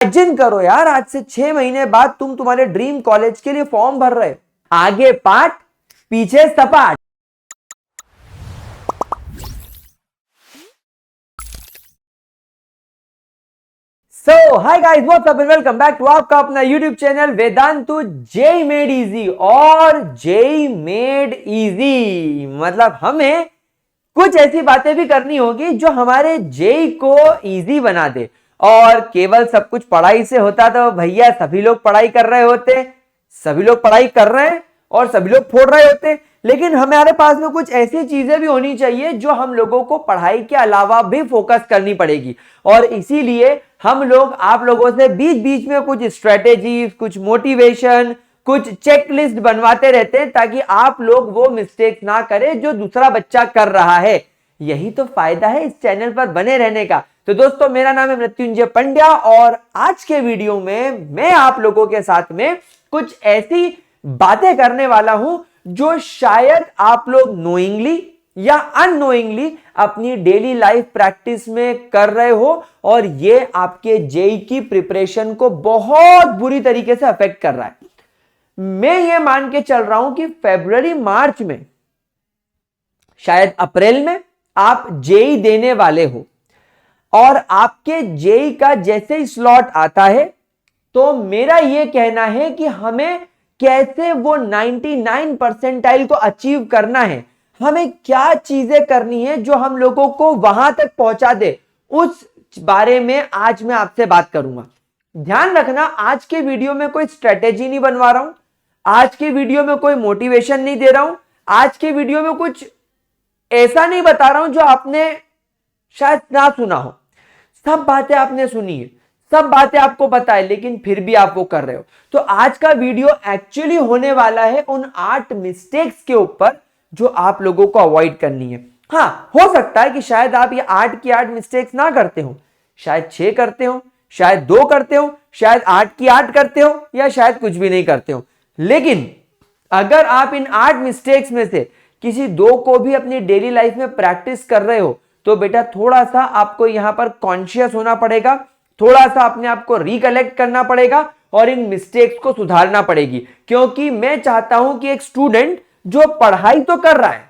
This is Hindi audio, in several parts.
इमेजिन करो यार, आज से 6 महीने बाद तुम तुम्हारे ड्रीम कॉलेज के लिए फॉर्म भर रहे हो। आगे पाठ पीछे सपाट। So hi guys, what's up and welcome back to आपका अपना YouTube channel Vedantu JEE made easy. और जेई मेड इजी मतलब हमें कुछ ऐसी बातें भी करनी होगी जो हमारे जेई को इजी बना दे। और केवल सब कुछ पढ़ाई से होता तो भैया सभी लोग पढ़ाई कर रहे होते, सभी लोग पढ़ाई कर रहे हैं और सभी लोग फोड़ रहे होते। लेकिन हमारे पास में कुछ ऐसी चीजें भी होनी चाहिए जो हम लोगों को पढ़ाई के अलावा भी फोकस करनी पड़ेगी। और इसीलिए हम लोग आप लोगों से बीच बीच में कुछ स्ट्रेटेजीज, कुछ मोटिवेशन, कुछ चेकलिस्ट बनवाते रहते हैं ताकि आप लोग वो मिस्टेक ना करें जो दूसरा बच्चा कर रहा है। यही तो फायदा है इस चैनल पर बने रहने का। तो दोस्तों, मेरा नाम है मृत्युंजय पंड्या और आज के वीडियो में मैं आप लोगों के साथ में कुछ ऐसी बातें करने वाला हूं जो शायद आप लोग नोइंगली या अननोइंगली अपनी डेली लाइफ प्रैक्टिस में कर रहे हो और ये आपके जेई की प्रिपरेशन को बहुत बुरी तरीके से अफेक्ट कर रहा है। मैं ये मान के चल रहा हूं कि फरवरी मार्च में, शायद अप्रैल में आप जेई देने वाले हो और आपके जेई का जैसे ही स्लॉट आता है तो मेरा यह कहना है कि हमें कैसे वो 99 परसेंटाइल को अचीव करना है, हमें क्या चीजें करनी है जो हम लोगों को वहां तक पहुंचा दे, उस बारे में आज मैं आपसे बात करूंगा। ध्यान रखना, आज के वीडियो में कोई स्ट्रेटेजी नहीं बनवा रहा हूं, आज के वीडियो में कोई मोटिवेशन नहीं दे रहा हूं, आज के वीडियो में कुछ ऐसा नहीं बता रहा हूं जो आपने शायद ना सुना हो। सब बातें आपने सुनी है, सब बातें आपको पता है, लेकिन फिर भी आप वो कर रहे हो। तो आज का वीडियो एक्चुअली होने वाला है उन 8 मिस्टेक्स के ऊपर जो आप लोगों को अवॉइड करनी है। हां, हो सकता है कि शायद आप ये 8 की 8 मिस्टेक्स ना करते हो, शायद 6 करते हो, शायद 2 करते हो, शायद 8 की 8 करते हो या शायद कुछ भी नहीं करते हो। लेकिन अगर आप इन 8 मिस्टेक्स में से किसी 2 को भी अपनी डेली लाइफ में प्रैक्टिस कर रहे हो तो बेटा थोड़ा सा आपको यहां पर कॉन्शियस होना पड़ेगा, थोड़ा सा अपने आप को रिकलेक्ट करना पड़ेगा और इन मिस्टेक्स को सुधारना पड़ेगी। क्योंकि मैं चाहता हूं कि एक स्टूडेंट जो पढ़ाई तो कर रहा है,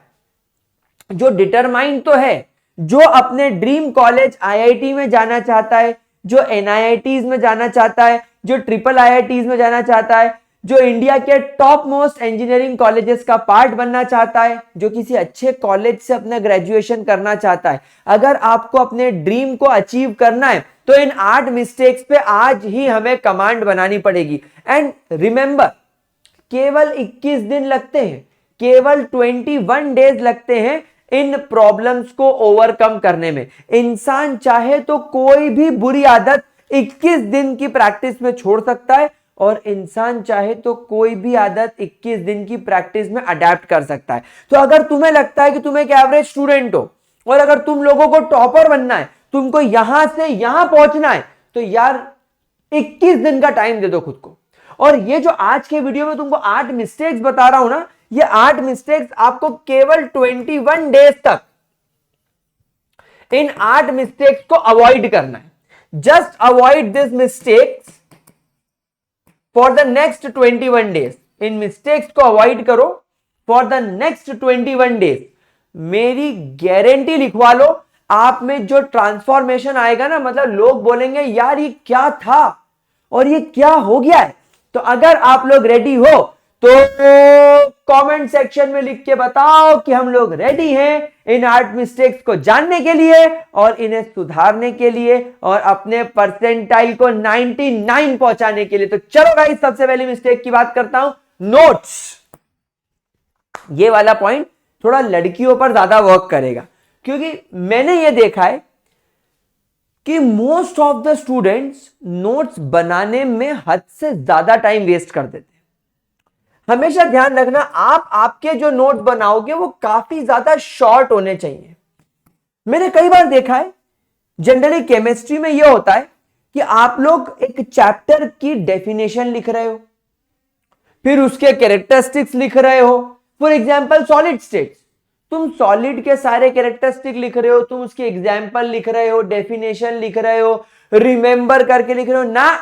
जो डिटरमाइंड तो है, जो अपने ड्रीम कॉलेज आईआईटी में जाना चाहता है, जो एनआईआईटीज में जाना चाहता है, जो ट्रिपल आईआईटीज में जाना चाहता है, जो इंडिया के टॉप मोस्ट इंजीनियरिंग कॉलेजेस का पार्ट बनना चाहता है, जो किसी अच्छे कॉलेज से अपना ग्रेजुएशन करना चाहता है, अगर आपको अपने ड्रीम को अचीव करना है तो इन 8 मिस्टेक्स पे आज ही हमें कमांड बनानी पड़ेगी। एंड रिमेंबर, केवल 21 दिन लगते हैं, केवल 21 डेज लगते हैं इन प्रॉब्लम्स को ओवरकम करने में। इंसान चाहे तो कोई भी बुरी आदत 21 दिन की प्रैक्टिस में छोड़ सकता है और इंसान चाहे तो कोई भी आदत 21 दिन की प्रैक्टिस में अडेप्ट कर सकता है। तो अगर तुम्हें लगता है कि तुम एक एवरेज स्टूडेंट हो और अगर तुम लोगों को टॉपर बनना है, तुमको यहां से यहां पहुंचना है, तो यार 21 दिन का टाइम दे दो खुद को। और ये जो आज के वीडियो में तुमको 8 मिस्टेक्स बता रहा हूं ना, ये 8 मिस्टेक्स आपको केवल 21 डेज तक इन 8 मिस्टेक्स को अवॉइड करना है। Just avoid this mistakes for the next 21 days. In mistakes को अवॉइड करो फॉर द नेक्स्ट 21 डेज। मेरी गारंटी लिखवा लो, आप में जो ट्रांसफॉर्मेशन आएगा ना, मतलब लोग बोलेंगे यार ये क्या था और ये क्या हो गया है। तो अगर आप लोग रेडी हो तो कमेंट सेक्शन में लिख के बताओ कि हम लोग रेडी हैं इन 8 मिस्टेक्स को जानने के लिए और इन्हें सुधारने के लिए और अपने परसेंटाइल को 99 पहुंचाने के लिए। तो चलो गाइस, सबसे पहली मिस्टेक की बात करता हूं, नोट्स। ये वाला पॉइंट थोड़ा लड़कियों पर ज्यादा वर्क करेगा क्योंकि मैंने ये देखा है कि most of the students notes बनाने में हद से ज्यादा टाइम वेस्ट कर देते हैं। हमेशा ध्यान रखना, आप आपके जो नोट्स बनाओगे वो काफी ज्यादा शॉर्ट होने चाहिए। मैंने कई बार देखा है, जनरली केमिस्ट्री में यह होता है कि आप लोग एक चैप्टर की डेफिनेशन लिख रहे हो, फिर उसके कैरेक्टरिस्टिक्स लिख रहे हो। फॉर एग्जांपल सॉलिड स्टेट्स, तुम सॉलिड के सारे कैरेक्टरिस्टिक लिख रहे हो, तुम उसके एग्जाम्पल लिख रहे हो, डेफिनेशन लिख रहे हो, रिमेंबर करके लिख रहे हो ना।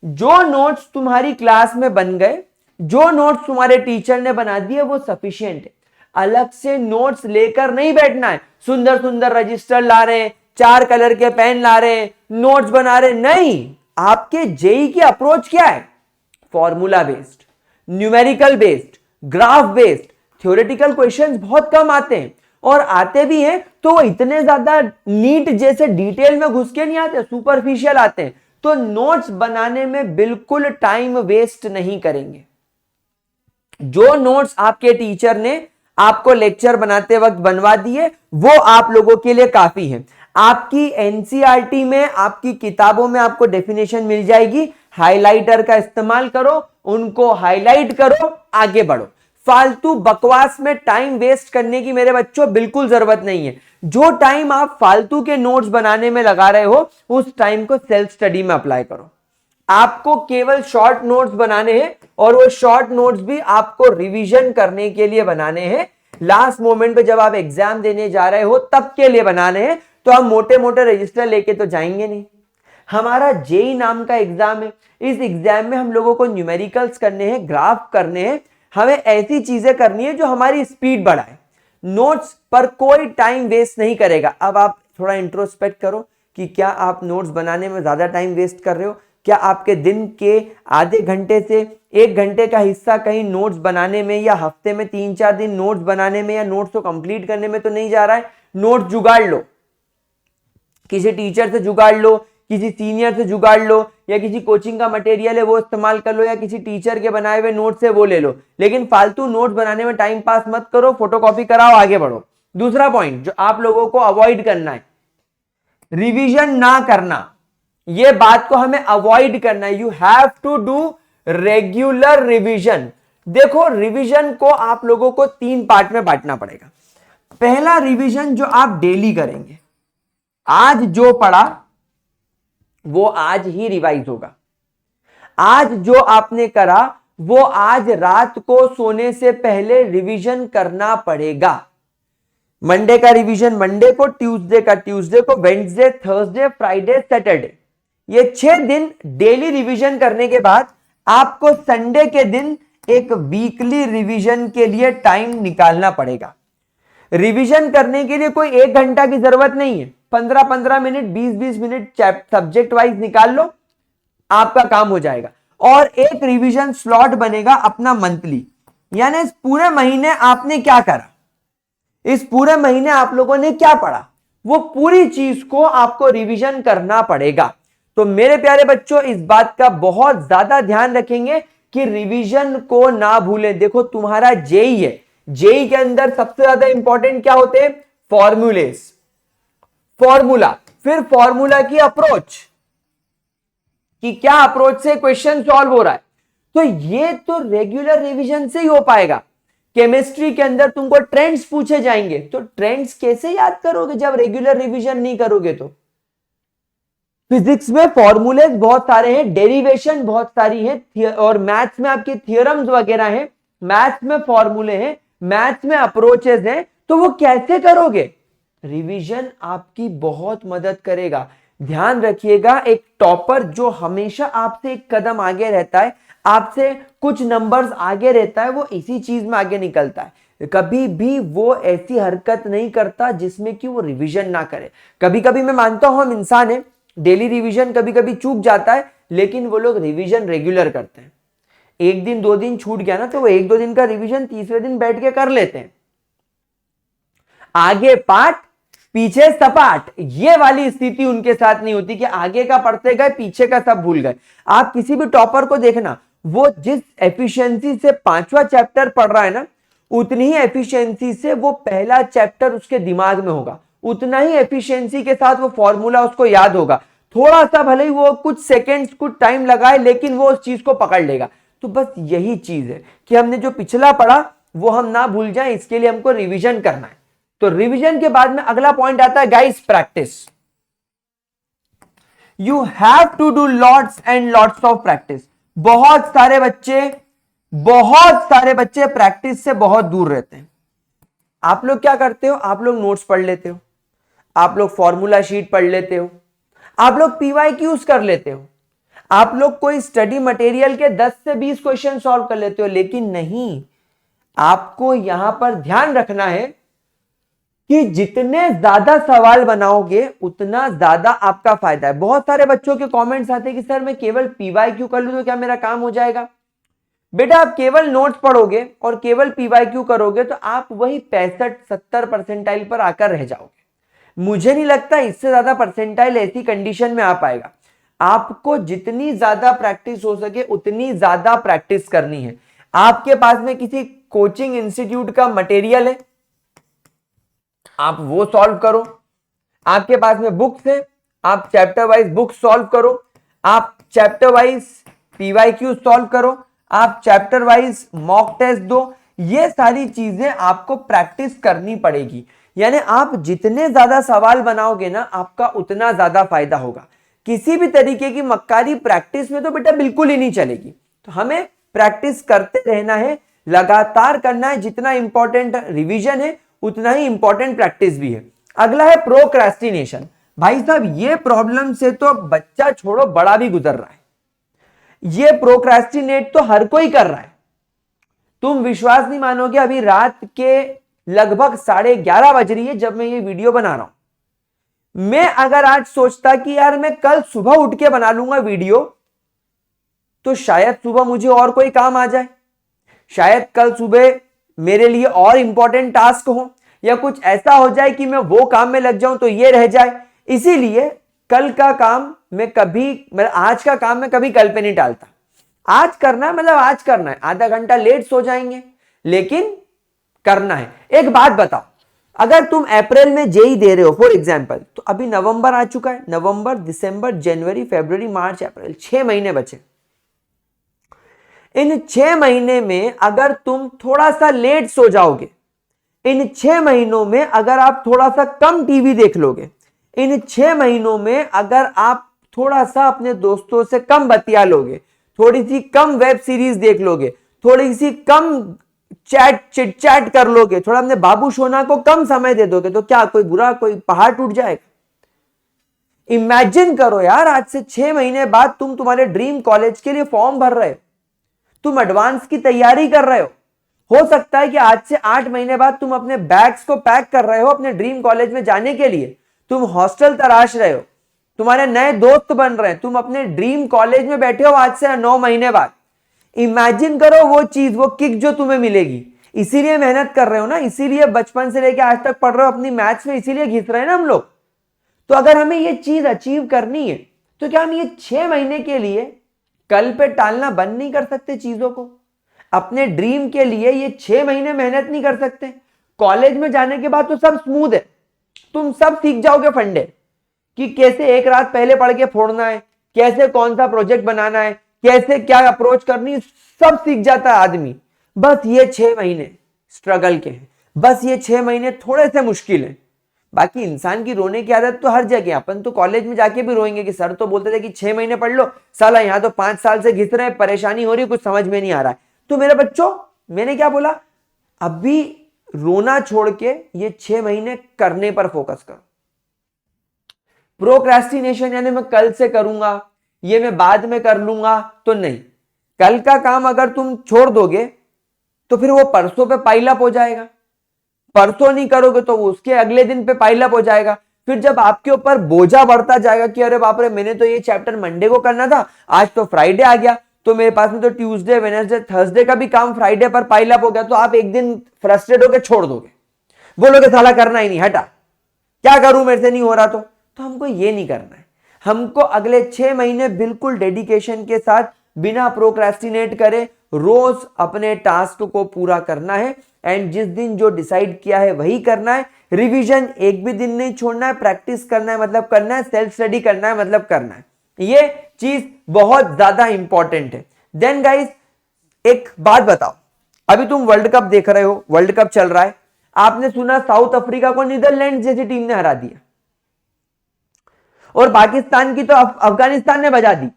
जो नोट्स तुम्हारी क्लास में बन गए, जो नोट्स तुम्हारे टीचर ने बना दिए वो सफिशिएंट है। अलग से नोट्स लेकर नहीं बैठना है, सुंदर सुंदर रजिस्टर ला रहे हैं, 4 कलर के पेन ला रहे हैं, नोट्स बना रहे, नहीं। आपके जेई की अप्रोच क्या है? Formula based, numerical based, graph based. Theoretical questions बहुत कम आते हैं, और आते भी हैं तो वो इतने ज्यादा नीट जैसे डिटेल में घुस के नहीं आते, सुपरफिशियल आते हैं। तो नोट्स बनाने में बिल्कुल टाइम वेस्ट नहीं करेंगे। जो नोट्स आपके टीचर ने आपको लेक्चर बनाते वक्त बनवा दिए वो आप लोगों के लिए काफी है। आपकी एनसीईआरटी में, आपकी किताबों में आपको डेफिनेशन मिल जाएगी। हाइलाइटर का इस्तेमाल करो, उनको हाईलाइट करो, आगे बढ़ो। फालतू बकवास में टाइम वेस्ट करने की मेरे बच्चों बिल्कुल जरूरत नहीं है। जो टाइम आप फालतू के नोट्स बनाने में लगा रहे हो उस टाइम को सेल्फ स्टडी में अप्लाई करो। आपको केवल शॉर्ट नोट्स बनाने हैं, और वो शॉर्ट नोट्स भी आपको रिवीजन करने के लिए बनाने हैं। लास्ट मोमेंट पे जब आप एग्जाम देने जा रहे हो तब के लिए बनाने हैं। तो हम मोटे मोटे रजिस्टर लेके तो जाएंगे नहीं। हमारा जेई नाम का एग्जाम है, इस एग्जाम में हम लोगों को न्यूमेरिकल्स करने हैं, ग्राफ करने हैं, हमें ऐसी चीजें करनी है जो हमारी स्पीड बढ़ाए। नोट्स पर कोई टाइम वेस्ट नहीं करेगा। अब आप थोड़ा इंट्रोस्पेक्ट करो कि क्या आप नोट्स बनाने में ज्यादा टाइम वेस्ट कर रहे हो? क्या आपके दिन के आधे घंटे से 1 घंटे का हिस्सा कहीं नोट्स बनाने में, या हफ्ते में 3-4 दिन नोट्स बनाने में, या नोट्स को कंप्लीट करने में तो नहीं जा रहा है? नोट्स जुगाड़ लो, किसी टीचर से जुगाड़ लो, किसी सीनियर से जुगाड़ लो, या किसी कोचिंग का मटेरियल है वो इस्तेमाल कर लो, या किसी टीचर के बनाए हुए नोट्स है वो ले लो। लेकिन फालतू नोट्स बनाने में टाइम पास मत करो, फोटोकॉपी कराओ, आगे बढ़ो। दूसरा पॉइंट जो आप लोगों को अवॉइड करना है, रिवीजन ना करना। ये बात को हमें अवॉइड करना है। You have to do regular revision. देखो, रिवीजन को आप लोगों को 3 पार्ट में बांटना पड़ेगा। पहला रिवीजन जो आप डेली करेंगे, आज जो पढ़ा वो आज ही रिवाइज होगा। आज जो आपने करा वो आज रात को सोने से पहले रिवीजन करना पड़ेगा। मंडे का रिवीजन मंडे को, ट्यूसडे का ट्यूसडे को, वेडनेसडे, थर्सडे, फ्राइडे, सैटरडे, ये 6 दिन डेली रिवीजन करने के बाद आपको संडे के दिन एक वीकली रिवीजन के लिए टाइम निकालना पड़ेगा। रिवीजन करने के लिए कोई 1 घंटा की जरूरत नहीं है, 15-15 मिनट, 20-20 मिनट सब्जेक्ट वाइज निकाल लो, आपका काम हो जाएगा। और एक रिवीजन स्लॉट बनेगा अपना मंथली, यानी इस पूरे महीने आपने क्या करा, इस पूरे महीने आप लोगों ने क्या पढ़ा, वो पूरी चीज को आपको रिवीजन करना पड़ेगा। तो मेरे प्यारे बच्चों, इस बात का बहुत ज्यादा ध्यान रखेंगे कि रिवीजन को ना भूलें। देखो, तुम्हारा जेई है, जेई के अंदर सबसे ज्यादा इंपॉर्टेंट क्या होते हैं? फॉर्मूलेस, फॉर्मूला, फिर फॉर्मूला की अप्रोच, कि क्या अप्रोच से क्वेश्चन सॉल्व हो रहा है। तो ये तो रेगुलर रिवीजन से ही हो पाएगा। केमिस्ट्री के अंदर तुमको ट्रेंड्स पूछे जाएंगे, तो ट्रेंड्स कैसे याद करोगे जब रेगुलर रिवीजन नहीं करोगे? तो फिजिक्स में फॉर्मूलेस बहुत सारे हैं, डेरिवेशन बहुत सारी है, और मैथ्स में आपके थियोरम्स वगैरह हैं, मैथ्स में फॉर्मूले हैं, मैथ्स में अप्रोचेस हैं। तो वो कैसे करोगे? रिवीजन आपकी बहुत मदद करेगा। ध्यान रखिएगा, एक टॉपर जो हमेशा आपसे एक कदम आगे रहता है, आपसे कुछ नंबर्स आगे रहता है, वो इसी चीज में आगे निकलता है। कभी भी वो ऐसी हरकत नहीं करता जिसमें कि वो रिवीजन ना करे। कभी कभी मैं मानता हूं हम इंसान हैं, डेली रिवीजन कभी कभी चूक जाता है, लेकिन वो लोग रिवीजन रेगुलर करते हैं। 1 दिन 2 दिन छूट गया ना, तो वो 1-2 दिन का रिवीजन तीसरे दिन बैठ के कर लेते हैं। आगे पाठ पीछे सपाट, ये वाली स्थिति उनके साथ नहीं होती कि आगे का पढ़ते गए पीछे का सब भूल गए। आप किसी भी टॉपर को देखना, वो जिस एफिशिएंसी से 5वां चैप्टर पढ़ रहा है ना, उतनी ही एफिशिएंसी से वो पहला चैप्टर उसके दिमाग में होगा, उतना ही एफिशिएंसी के साथ वो फॉर्मूला उसको याद होगा। थोड़ा सा भले ही वो कुछ सेकेंड्स कुछ टाइम लगाए, लेकिन वो उस चीज को पकड़ लेगा। तो बस यही चीज है कि हमने जो पिछला पढ़ा वो हम ना भूल जाएं, इसके लिए हमको रिवीजन करना है। तो रिवीजन के बाद में अगला पॉइंट आता है guys, practice. You have to do lots and lots of practice. बहुत सारे बच्चे प्रैक्टिस से बहुत दूर रहते हैं। आप लोग क्या करते हो? आप लोग नोट्स पढ़ लेते हो, आप लोग फॉर्मूला शीट पढ़ लेते हो, आप लोग PYQs कर लेते हो, आप लोग कोई स्टडी मटेरियल के 10 से 20 क्वेश्चन सॉल्व कर लेते हो, लेकिन नहीं, आपको यहां पर ध्यान रखना है कि जितने ज्यादा सवाल बनाओगे उतना ज्यादा आपका फायदा है। बहुत सारे बच्चों के कमेंट्स आते हैं कि सर मैं केवल PYQ कर लूं तो क्या मेरा काम हो जाएगा? बेटा आप केवल नोट्स पढ़ोगे और केवल PYQ करोगे तो आप वही 65-70 परसेंटाइल पर आकर रह जाओगे। मुझे नहीं लगता इससे ज्यादा परसेंटाइल ऐसी कंडीशन में आ पाएगा। आपको जितनी ज्यादा प्रैक्टिस हो सके उतनी ज्यादा प्रैक्टिस करनी है। आपके पास में किसी कोचिंग इंस्टीट्यूट का मटेरियल है, आप वो सॉल्व करो। आपके पास में बुक्स है, आप चैप्टर वाइज बुक सॉल्व करो, आप चैप्टर वाइज PYQ सॉल्व करो, आप चैप्टर वाइज मॉक टेस्ट दो। ये सारी चीजें आपको प्रैक्टिस करनी पड़ेगी। यानी आप जितने ज्यादा सवाल बनाओगे ना, आपका उतना ज्यादा फायदा होगा। किसी भी तरीके की मक्कारी प्रैक्टिस में तो बेटा बिल्कुल ही नहीं चलेगी। तो हमें प्रैक्टिस करते रहना है, लगातार करना है। जितना इंपॉर्टेंट रिवीजन है उतना ही इंपॉर्टेंट प्रैक्टिस भी है। अगला है प्रोक्रेस्टिनेशन। भाई साहब ये प्रॉब्लम से तो बच्चा छोड़ो बड़ा भी गुजर रहा है। ये प्रोक्रेस्टिनेट तो हर कोई कर रहा है। तुम विश्वास नहीं मानोगे, अभी रात के लगभग 11:30 बज रही है जब मैं ये वीडियो बना रहा हूं। मैं अगर आज सोचता कि यार मैं कल सुबह उठ के बना लूंगा वीडियो, तो शायद सुबह मुझे और कोई काम आ जाए, शायद कल सुबह मेरे लिए और इंपॉर्टेंट टास्क हो, या कुछ ऐसा हो जाए कि मैं वो काम में लग जाऊं तो ये रह जाए। इसीलिए कल का काम मैं कभी, मतलब आज का काम मैं कभी कल पे नहीं टालता। आज करना है मतलब आज करना है। आधा घंटा लेट सो जाएंगे लेकिन करना है। एक बात बताओ, अगर तुम अप्रैल में जेई दे रहे हो फॉर एग्जांपल, तो अभी नवंबर आ चुका है, नवंबर, दिसंबर, जनवरी, फरवरी, मार्च, अप्रैल, 6 महीने बचे। इन 6 महीने में अगर तुम थोड़ा सा लेट सो जाओगे, इन 6 महीनों में अगर आप थोड़ा सा कम टीवी देख लोगे, इन 6 महीनों में अगर आप थोड़ा सा अपने दोस्तों से कम बतिया लोगे, थोड़ी सी कम वेब सीरीज देख लोगे, थोड़ी सी कम चिट चैट कर लोगे, थोड़ा अपने बाबू सोना को कम समय दे दोगे, तो क्या कोई बुरा, कोई पहाड़ टूट जाएगा? इमेजिन करो यार, आज से 6 महीने बाद तुम तुम्हारे ड्रीम कॉलेज के लिए फॉर्म भर रहे हो, तुम एडवांस की तैयारी कर रहे हो सकता है कि आज से 8 महीने बाद तुम अपने बैग्स को पैक कर रहे हो अपने ड्रीम कॉलेज में जाने के लिए, तुम हॉस्टल तराश रहे हो, तुम्हारे नए दोस्त बन रहे हैं, तुम अपने ड्रीम कॉलेज में बैठे हो आज से 9 महीने बाद। इमेजिन करो वो चीज, वो किक जो तुम्हें मिलेगी। इसीलिए मेहनत कर रहे हो ना, इसीलिए बचपन से लेकर आज तक पढ़ रहे हो अपनी मैथ्स में, इसीलिए घिस रहे हैं ना हम लोग। तो अगर हमें ये चीज अचीव करनी है तो क्या हम ये 6 महीने के लिए कल पे टालना बंद नहीं कर सकते चीजों को? अपने ड्रीम के लिए ये 6 महीने मेहनत नहीं कर सकते? कॉलेज में जाने के बाद तो सब स्मूथ है, तुम सब सीख जाओगे फंडे कि कैसे एक रात पहले पढ़ के फोड़ना है, कैसे कौन सा प्रोजेक्ट बनाना है, कैसे क्या अप्रोच करनी, सब सीख जाता है आदमी। बस ये 6 महीने स्ट्रगल के हैं, बस ये 6 महीने थोड़े से मुश्किल है। बाकी इंसान की रोने की आदत तो हर जगह, अपन तो कॉलेज में जाके भी रोएंगे कि सर तो बोलते थे कि 6 महीने पढ़ लो, साला यहां तो 5 साल से घिस रहे हैं, परेशानी हो रही है, कुछ समझ में नहीं आ रहा है। तो मेरे बच्चों, मैंने क्या बोला, अभी रोना छोड़ के ये 6 महीने करने पर फोकस करो। प्रोक्रेस्टिनेशन यानी मैं कल से करूंगा, ये मैं बाद में कर लूंगा, तो नहीं। कल का काम अगर तुम छोड़ दोगे तो फिर वो परसों पे पाइल अप हो जाएगा, परसों नहीं करोगे तो वो उसके अगले दिन पे पाइल अप हो जाएगा। फिर जब आपके ऊपर बोझा बढ़ता जाएगा कि अरे बाप रे, मैंने तो ये चैप्टर मंडे को करना था, आज तो फ्राइडे आ गया, तो मेरे पास में तो ट्यूसडे, वेडनेसडे, थर्सडे का भी काम फ्राइडे पर पाइल अप हो गया, तो आप एक दिन फ्रस्ट्रेट होकर छोड़ दोगे, बोलोगे साला करना ही नहीं, हटा, क्या करूं, मेरे से नहीं हो रहा। तो हमको ये नहीं करना है। हमको अगले 6 महीने बिल्कुल डेडिकेशन के साथ, बिना प्रोक्रेस्टिनेट करे, रोज अपने टास्क को पूरा करना है। एंड जिस दिन जो डिसाइड किया है वही करना है। रिवीजन एक भी दिन नहीं छोड़ना है, प्रैक्टिस करना है मतलब करना है, सेल्फ स्टडी करना है मतलब करना है। ये चीज बहुत ज्यादा इंपॉर्टेंट है। देन गाइस, एक बात बताओ, अभी तुम वर्ल्ड कप देख रहे हो, वर्ल्ड कप चल रहा है, आपने सुना साउथ अफ्रीका को नीदरलैंड जैसी टीम ने हरा दिया, और पाकिस्तान की तो अफगानिस्तान ने बजा दी।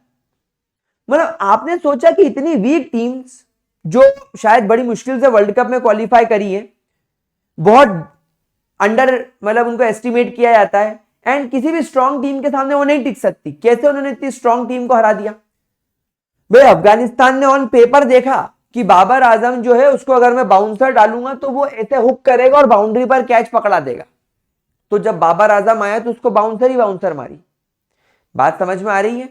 मतलब आपने सोचा कि इतनी वीक टीम्स जो शायद बड़ी मुश्किल से वर्ल्ड कप में क्वालिफाई करी है, बहुत अंडर, मतलब उनको एस्टिमेट किया जाता है, एंड किसी भी स्ट्रॉन्ग टीम के सामने वो नहीं टिक सकती। कैसे उन्होंने इतनी स्ट्रॉन्ग टीम को हरा दिया? भाई अफगानिस्तान ने ऑन पेपर देखा कि बाबर आजम जो है उसको अगर मैं बाउंसर डालूंगा तो वो ऐसे हुक करेगा और बाउंड्री पर कैच पकड़ा देगा। तो जब बाबर आजम आया तो उसको बाउंसर ही बाउंसर मारी। बात समझ में आ रही है?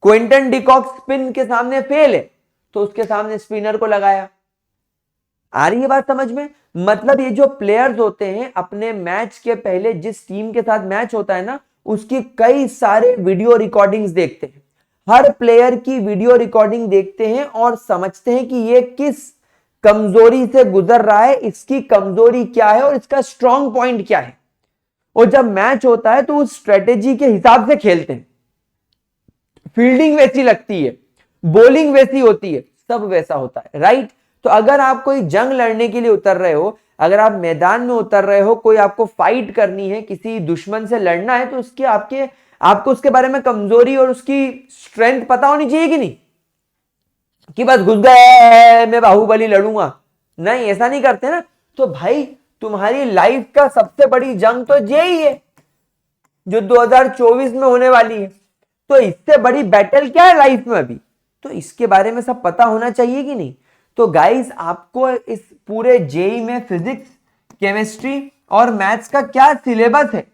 क्विंटन डिकॉक स्पिन के सामने फेल है तो उसके सामने स्पिनर को लगाया। आ रही है बात समझ में? मतलब ये जो प्लेयर्स होते हैं अपने मैच के पहले जिस टीम के साथ मैच होता है ना, उसकी कई सारे वीडियो रिकॉर्डिंग्स देखते हैं। हर प्लेयर की वीडियो रिकॉर्डिंग देखते हैं और समझते हैं कि ये किस कमजोरी से गुजर रहा है, इसकी कमजोरी क्या है और इसका स्ट्रॉन्ग पॉइंट क्या है। और जब मैच होता है तो उस स्ट्रेटेजी के हिसाब से खेलते हैं। फील्डिंग वैसी लगती है, बॉलिंग वैसी होती है, सब वैसा होता है, राइट? तो अगर आप कोई जंग लड़ने के लिए उतर रहे हो, अगर आप मैदान में उतर रहे हो, कोई आपको फाइट करनी है, किसी दुश्मन से लड़ना है, तो उसके आपको उसके बारे में कमजोरी और उसकी स्ट्रेंथ पता होनी चाहिए कि नहीं? कि बस घुस गए मैं बाहुबली लड़ूंगा, नहीं, ऐसा नहीं करते ना। तो भाई तुम्हारी लाइफ का सबसे बड़ी जंग तो यही है जो 2024 में होने वाली है। तो इससे बड़ी बैटल क्या है लाइफ में अभी? तो इसके बारे में सब पता होना चाहिए कि नहीं? तो गाइस आपको इस पूरे जेई में फिजिक्स, केमिस्ट्री और मैथ्स का क्या सिलेबस है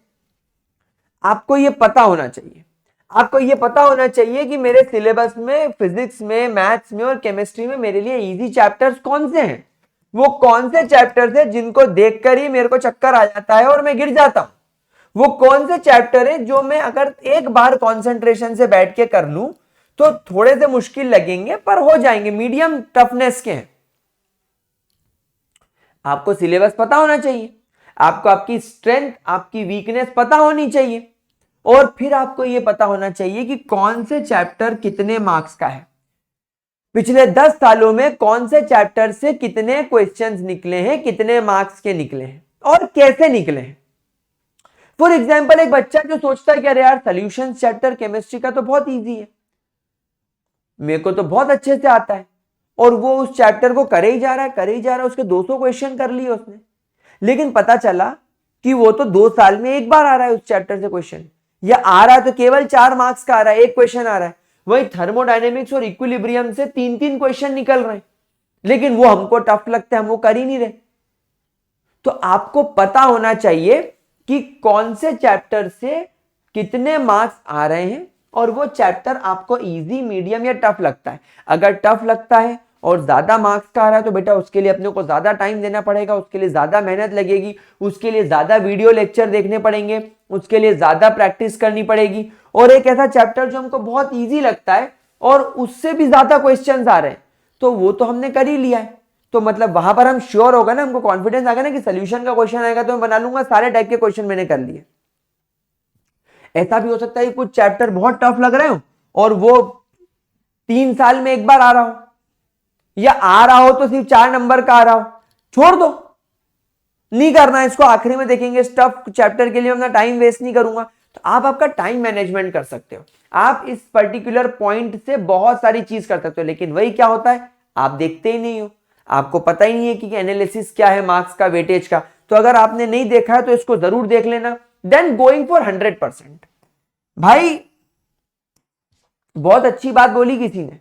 आपको ये पता होना चाहिए। आपको ये पता होना चाहिए कि मेरे सिलेबस में फिजिक्स में, मैथ्स में और केमिस्ट्री में मेरे लिए इजी चैप्टर्स कौन से हैं, वो कौन से चैप्टर्स हैं जिनको देखकर ही मेरे को चक्कर आ जाता है और मैं गिर जाता हूं। वो कौन से चैप्टर है जो मैं अगर एक बार कंसंट्रेशन से बैठ के कर लूं तो थोड़े से मुश्किल लगेंगे पर हो जाएंगे, मीडियम टफनेस के हैं। आपको सिलेबस पता होना चाहिए, आपको आपकी स्ट्रेंथ, आपकी वीकनेस पता होनी चाहिए और फिर आपको यह पता होना चाहिए कि कौन से चैप्टर कितने मार्क्स का है, पिछले 10 सालों में कौन से चैप्टर से कितने क्वेश्चंस निकले हैं, कितने मार्क्स के निकले हैं और कैसे निकले हैं। फॉर एग्जाम्पल एक बच्चा जो सोचता है कि अरे यार सोल्यूशन चैप्टर केमिस्ट्री का तो बहुत इजी है, मेरे को तो बहुत अच्छे से आता है, और वो उस चैप्टर को करे ही जा रहा है, करे ही जा रहा है, उसके 200 क्वेश्चन कर लिए उसने, लेकिन पता चला कि वो तो 2 साल में एक बार आ रहा है उस चैप्टर से क्वेश्चन, या आ रहा है तो केवल 4 मार्क्स का आ रहा है, एक क्वेश्चन आ रहा है। वही थर्मोडायनेमिक्स और इक्विलिब्रियम से 3-3 क्वेश्चन निकल रहे हैं, लेकिन वो हमको टफ लगता है, हम वो कर ही नहीं रहे। तो आपको पता होना चाहिए कि कौन से चैप्टर से कितने मार्क्स आ रहे हैं और वो चैप्टर आपको इजी, मीडियम या टफ लगता है। अगर टफ लगता है और ज्यादा मार्क्स का आ रहा है तो बेटा उसके लिए अपने को ज्यादा टाइम देना पड़ेगा, उसके लिए ज्यादा मेहनत लगेगी, उसके लिए ज्यादा वीडियो लेक्चर देखने पड़ेंगे, उसके लिए ज्यादा प्रैक्टिस करनी पड़ेगी। और एक ऐसा चैप्टर जो हमको बहुत ईजी लगता है और उससे भी ज्यादा क्वेश्चन आ रहे हैं तो वो तो हमने कर ही लिया है, तो मतलब वहां पर हम श्योर होगा ना, हमको कॉन्फिडेंस आ गया ना कि सोल्यूशन का क्वेश्चन आएगा तो मैं बना लूंगा, सारे टाइप के क्वेश्चन मैंने कर लिए। ऐसा भी हो सकता है कि कुछ चैप्टर बहुत टफ लग रहे हो और वो 3 साल में एक बार आ रहा हो, या आ रहा हो तो सिर्फ 4 नंबर का आ रहा हो, छोड़ दो, नहीं करना है इसको, आखिरी में देखेंगे। इस टफ चैप्टर के लिए अपना टाइम वेस्ट नहीं करूंगा। तो आप आपका टाइम मैनेजमेंट कर सकते हो, आप इस पर्टिकुलर पॉइंट से बहुत सारी चीज कर सकते हो, लेकिन वही क्या होता है आप देखते ही नहीं हो, आपको पता ही नहीं है कि एनालिसिस क्या है मार्क्स का, वेटेज का। तो अगर आपने नहीं देखा है तो इसको जरूर देख लेना, देन गोइंग फॉर 100%। भाई बहुत अच्छी बात बोली किसी ने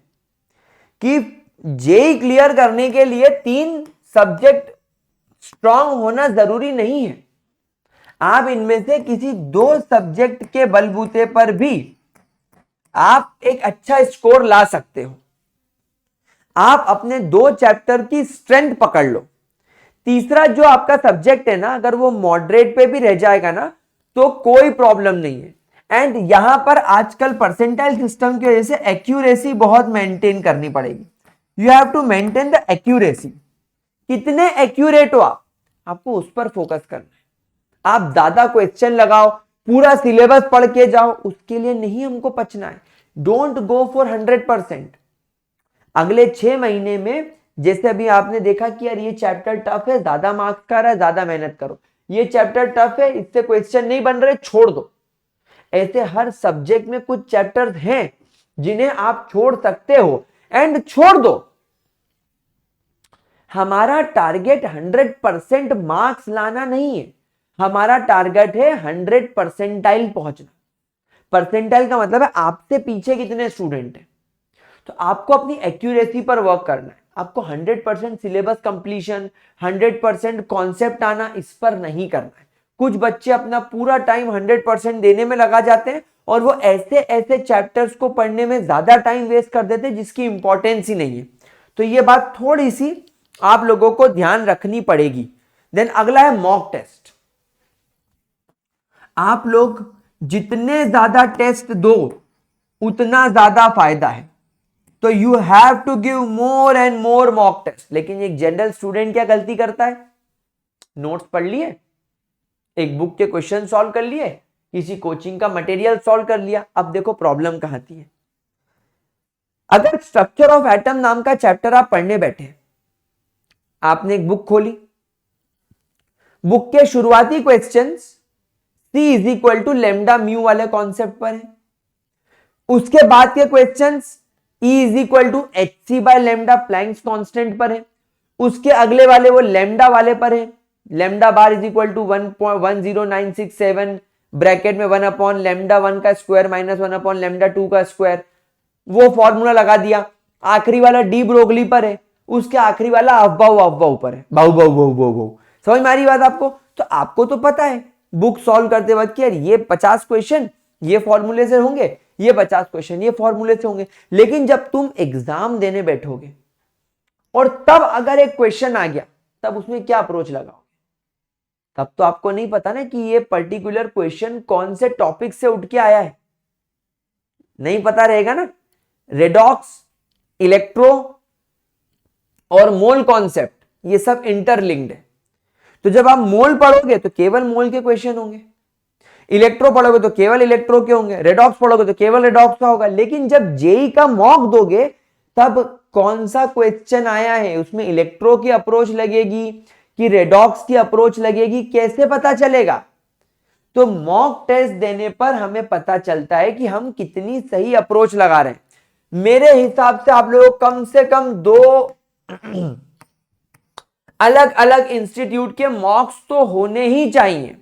कि जेई क्लियर करने के लिए 3 सब्जेक्ट स्ट्रांग होना जरूरी नहीं है, आप इनमें से किसी 2 सब्जेक्ट के बलबूते पर भी आप एक अच्छा स्कोर ला सकते हो। आप अपने 2 चैप्टर की स्ट्रेंथ पकड़ लो, तीसरा जो आपका सब्जेक्ट है ना, अगर वो मॉडरेट पे भी रह जाएगा ना तो कोई प्रॉब्लम नहीं है। एंड यहां पर आजकल परसेंटाइल सिस्टम की वजह से एक्यूरेसी बहुत मेंटेन करनी पड़ेगी। You have to maintain the accuracy, कितने एक्यूरेट हो आपको उस पर फोकस करना है। आप ज्यादा क्वेश्चन लगाओ, पूरा सिलेबस पढ़ के जाओ, उसके लिए नहीं हमको पचना है। Don't go for 100%। अगले 6 महीने में जैसे अभी आपने देखा कि यार ये चैप्टर टफ है, ज्यादा मार्क्स का रहा है, ज्यादा मेहनत करो, ये चैप्टर टफ है, इससे क्वेश्चन नहीं बन रहे, छोड़ दो। ऐसे हर सब्जेक्ट में कुछ चैप्टर्स हैं जिन्हें आप छोड़ सकते हो, एंड छोड़ दो। हमारा टारगेट 100% मार्क्स लाना नहीं है, हमारा टारगेट है 100% पहुंचना। परसेंटाइल का मतलब है आपसे पीछे कितने स्टूडेंट हैं। तो आपको अपनी एक्यूरेसी पर वर्क करना है। आपको 100% सिलेबस कंप्लीशन, 100% कॉन्सेप्ट आना, इस पर नहीं करना है। कुछ बच्चे अपना पूरा टाइम 100% देने में लगा जाते हैं और वो ऐसे ऐसे चैप्टर्स को पढ़ने में ज्यादा टाइम वेस्ट कर देते हैं जिसकी इंपॉर्टेंस ही नहीं है। तो ये बात थोड़ी सी आप लोगों को ध्यान रखनी पड़ेगी। देन अगला है मॉक टेस्ट। आप लोग जितने ज्यादा टेस्ट दो उतना ज्यादा फायदा है। तो you have to give more and more mock test. लेकिन एक जनरल स्टूडेंट क्या गलती करता है? नोट्स पढ़ लिए, एक बुक के क्वेश्चन सॉल्व कर लिए, किसी कोचिंग का मटेरियल सॉल्व कर लिया। अब देखो प्रॉब्लम कहां आती है। अगर स्ट्रक्चर ऑफ एटम नाम का चैप्टर आप पढ़ने बैठे, आपने एक बुक खोली, बुक के शुरुआती questions C is equal to lambda mu वाले कॉन्सेप्ट पर है। उसके बाद के questions E is equal to H C by lambda Planck's constant पर है। उसके अगले वाले वो लेमडा वाले पर है, lambda bar is equal to 1.10967 bracket में 1 अपॉन लेमडा 1 का स्क्वायर माइनस 1 अपॉन लेमडा 2 का स्क्वायर, वो फॉर्मूला लगा दिया। आखिरी वाला डी ब्रोगली पर है, उसके आखिरी वाला अफबाऊ पर है, बाऊ बाऊ बाऊ बाऊ बाऊ। समझ में आ रही बात आपको? तो आपको तो पता है बुक सॉल्व करते वक्त कि यार ये 50 क्वेश्चन ये फॉर्मूले से होंगे, ये 50 क्वेश्चन ये फॉर्मूले से होंगे। लेकिन जब तुम एग्जाम देने बैठोगे और तब अगर एक क्वेश्चन आ गया, तब उसमें क्या अप्रोच लगाओगे? तब तो आपको नहीं पता ना कि ये पर्टिकुलर क्वेश्चन कौन से टॉपिक से उठ के आया है, नहीं पता रहेगा ना। रेडॉक्स, इलेक्ट्रो और मोल कॉन्सेप्ट ये सब इंटरलिंक्ड है। तो जब आप मोल पढ़ोगे तो केवल मोल के क्वेश्चन होंगे, इलेक्ट्रो पढ़ोगे तो केवल इलेक्ट्रो के होंगे, रेडॉक्स पढ़ोगे तो केवल रेडॉक्स का होगा। लेकिन जब जेई का मॉक दोगे तब कौन सा क्वेश्चन आया है, उसमें इलेक्ट्रो की अप्रोच लगेगी कि रेडॉक्स की अप्रोच लगेगी, कैसे पता चलेगा? तो मॉक टेस्ट देने पर हमें पता चलता है कि हम कितनी सही अप्रोच लगा रहे हैं। मेरे हिसाब से आप लोगों को कम से कम 2 अलग अलग इंस्टीट्यूट के मॉक्स तो होने ही चाहिए,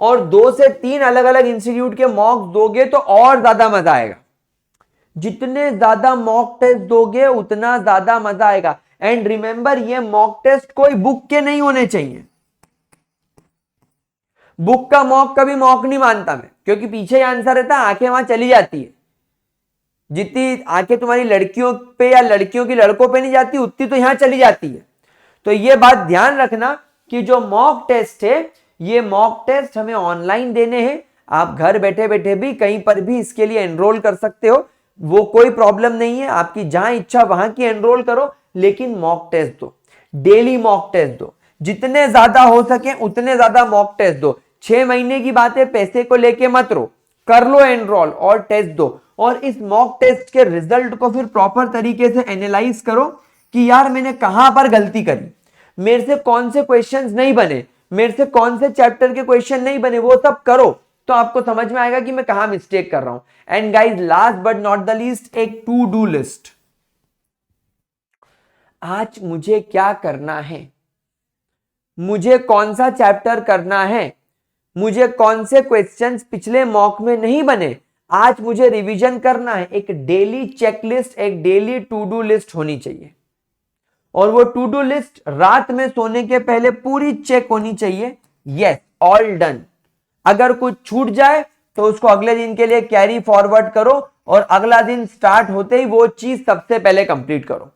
और 2 से 3 अलग अलग इंस्टीट्यूट के मॉक्स दोगे तो और ज्यादा मजा आएगा। जितने ज्यादा मॉक टेस्ट दोगे उतना ज्यादा मजा आएगा। एंड रिमेंबर, ये मॉक टेस्ट कोई बुक के नहीं होने चाहिए। बुक का मॉक कभी मॉक नहीं मानता मैं, क्योंकि पीछे आंसर रहता है, आंखें वहां चली जाती है। जितनी आंखें तुम्हारी लड़कियों पे या लड़कियों की लड़कों पे नहीं जाती, उतनी तो यहां चली जाती है। तो ये बात ध्यान रखना कि जो मॉक टेस्ट है, ये मॉक टेस्ट हमें ऑनलाइन देने हैं। आप घर बैठे बैठे भी कहीं पर भी इसके लिए एनरोल कर सकते हो, वो कोई प्रॉब्लम नहीं है। आपकी जहां इच्छा वहां की एनरोल करो, लेकिन मॉक टेस्ट दो, डेली मॉक टेस्ट दो, जितने ज्यादा हो सके उतने ज्यादा मॉक टेस्ट दो। 6 महीने की बात है, पैसे को लेके मत रो, कर लो एनरोल और टेस्ट दो। और इस मॉक टेस्ट के रिजल्ट को फिर प्रॉपर तरीके से एनालाइज करो कि यार मैंने कहां पर गलती करी, मेरे से कौन से क्वेश्चंस नहीं बने, मेरे से कौन से चैप्टर के क्वेश्चन नहीं बने, वो सब करो तो आपको समझ में आएगा कि मैं कहां मिस्टेक कर रहा हूं। And guys, last but not the least, एक टू डू लिस्ट। आज मुझे क्या करना है, मुझे कौन सा चैप्टर करना है, मुझे कौन से क्वेश्चंस पिछले मॉक में नहीं बने, आज मुझे रिवीजन करना है। एक डेली चेकलिस्ट, एक डेली टू डू लिस्ट होनी चाहिए। और वो टू डू लिस्ट रात में सोने के पहले पूरी चेक होनी चाहिए। Yes, all done. अगर कुछ छूट जाए तो उसको अगले दिन के लिए कैरी फॉरवर्ड करो और अगला दिन स्टार्ट होते ही वो चीज सबसे पहले कंप्लीट करो।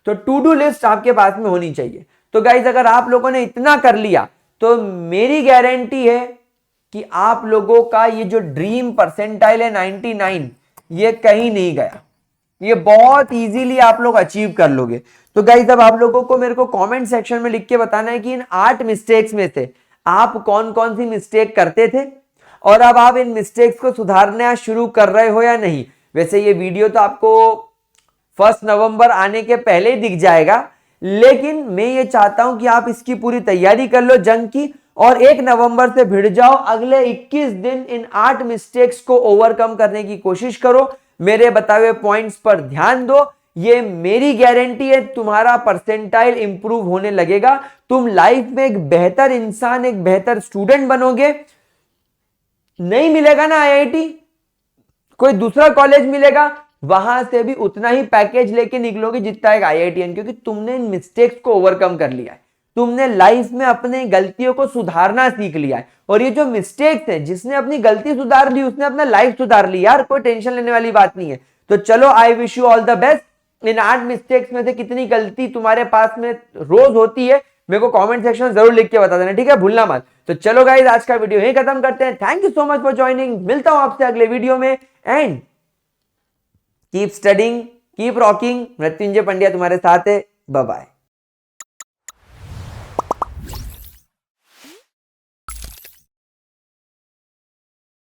तो टू डू लिस्ट आपके पास में होनी चाहिए। तो गाइज, अगर आप लोगों ने इतना कर लिया तो मेरी गारंटी है कि आप लोगों का ये जो ड्रीम परसेंटाइल है 99, ये कहीं नहीं गया। ये बहुत इजीली आप लोग अचीव कर लोगे। तो गाइस, अब आप लोगों को मेरे को कमेंट सेक्शन में लिख के बताना है कि इन 8 मिस्टेक्स में से आप कौन कौन सी मिस्टेक करते थे और अब आप इन मिस्टेक्स को सुधारना शुरू कर रहे हो या नहीं। वैसे ये वीडियो तो आपको 1 नवंबर आने के पहले ही दिख जाएगा, लेकिन मैं ये चाहता हूं कि आप इसकी पूरी तैयारी कर लो जंग की, और 1 नवंबर से भिड़ जाओ। अगले 21 दिन इन 8 मिस्टेक्स को ओवरकम करने की कोशिश करो। मेरे बताए हुए पॉइंट्स पर ध्यान दो। ये मेरी गारंटी है, तुम्हारा परसेंटाइल इंप्रूव होने लगेगा, तुम लाइफ में एक बेहतर इंसान, एक बेहतर स्टूडेंट बनोगे। नहीं मिलेगा ना आईआईटी, कोई दूसरा कॉलेज मिलेगा, वहां से भी उतना ही पैकेज लेके निकलोगे जितना एक आईआईटीएन, क्योंकि तुमने इन मिस्टेक्स को ओवरकम कर लिया है, तुमने लाइफ में अपने गलतियों को सुधारना सीख लिया है। और ये जो मिस्टेक्स है, जिसने अपनी गलती सुधार ली उसने अपना लाइफ सुधार ली यार, कोई टेंशन लेने वाली बात नहीं है। तो चलो, I wish you all the best. In 8 mistakes में से कितनी गलती तुम्हारे पास में रोज होती है, मेरे को कमेंट सेक्शन में जरूर लिख के बता देना, ठीक है, भूलना मत। तो चलो गाइस, आज का वीडियो यहीं खत्म करते हैं। Thank you so much for joining, मिलता हूं आपसे अगले वीडियो में। And keep studying, keep rocking. Mrityunjay Pandya तुम्हारे साथ है। Bye bye.